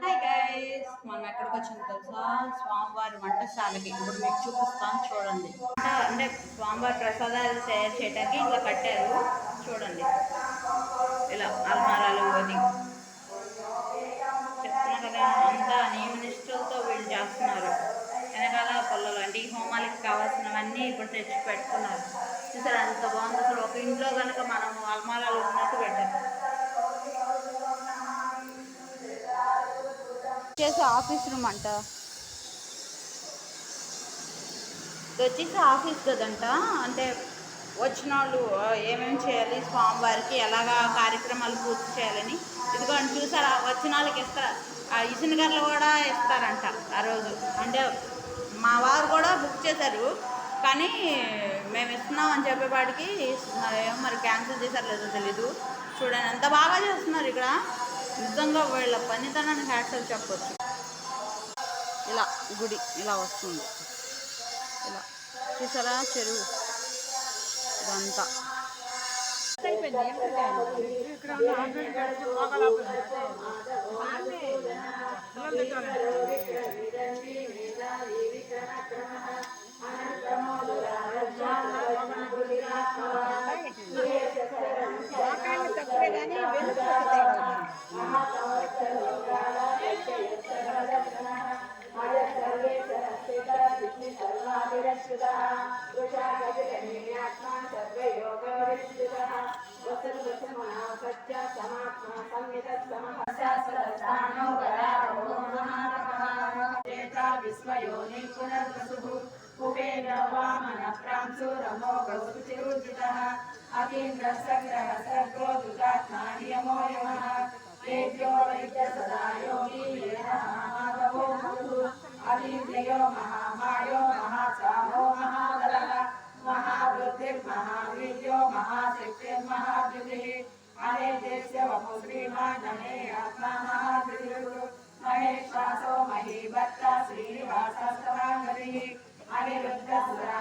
Hi guys, మనం ఎక్కడికి వచ్చాము తెలుసా? స్వామివారి వంటశాలకి. ఇప్పుడు మీకు చూపిస్తాను చూడండి. అంటే స్వామివారి ప్రసాదాలు తయారు చేయడానికి ఇలా కట్టారు చూడండి. ఇలా అల్మారాలు అని చెప్తున్నా కదా, అంతా నియమనిష్టలతో వీళ్ళు చేస్తున్నారు. వెనకాల పొల్లలు అంటే ఈ హోమాలకి కావాల్సినవన్నీ ఇప్పుడు తెచ్చి పెట్టుకున్నారు. చూసారు అంత బాగుంది. అసలు ఒక ఇంట్లో కనుక మనం అల్మారాలు ఉన్నట్టు పెట్టారు. చేసే ఆఫీస్ రూమ్ అంట. ఇది వచ్చేసి ఆఫీస్ కదంట. అంటే వచ్చిన వాళ్ళు ఏమేమి చేయాలి, స్వామివారికి ఎలాగా కార్యక్రమాలు పూర్తి చేయాలని. ఇదిగోండి చూసారా, వచ్చిన వాళ్ళకి ఇస్తారు. ఆ ఇసునగర్లు కూడా ఇస్తారంట ఆ రోజు. అంటే మా వారు కూడా బుక్ చేశారు, కానీ మేము ఇస్తున్నాం అని చెప్పేవాడికి ఏమో మరి క్యాన్సిల్ చేశారు లేదో తెలీదు. చూడండి ఎంత బాగా చేస్తున్నారు ఇక్కడ. నిజంగా వీళ్ళ పనితనానికి హ్యాట్స్ చెప్పొచ్చు. ఇలా గుడి ఇలా వస్తుంది. ఇలా చూసారా చెరువు ఇదంతా. महामायो महासामो महाबलः महावृद्धिर्महावीर्यो महाशक्तिर्महाद्युतिः अनेदेस्य वपु श्रीमानने आत्मा महाद्युतिः महेशासो महीभट्ट श्रीनिवासस्तवाङ्गतिः अनिरुद्धसुरा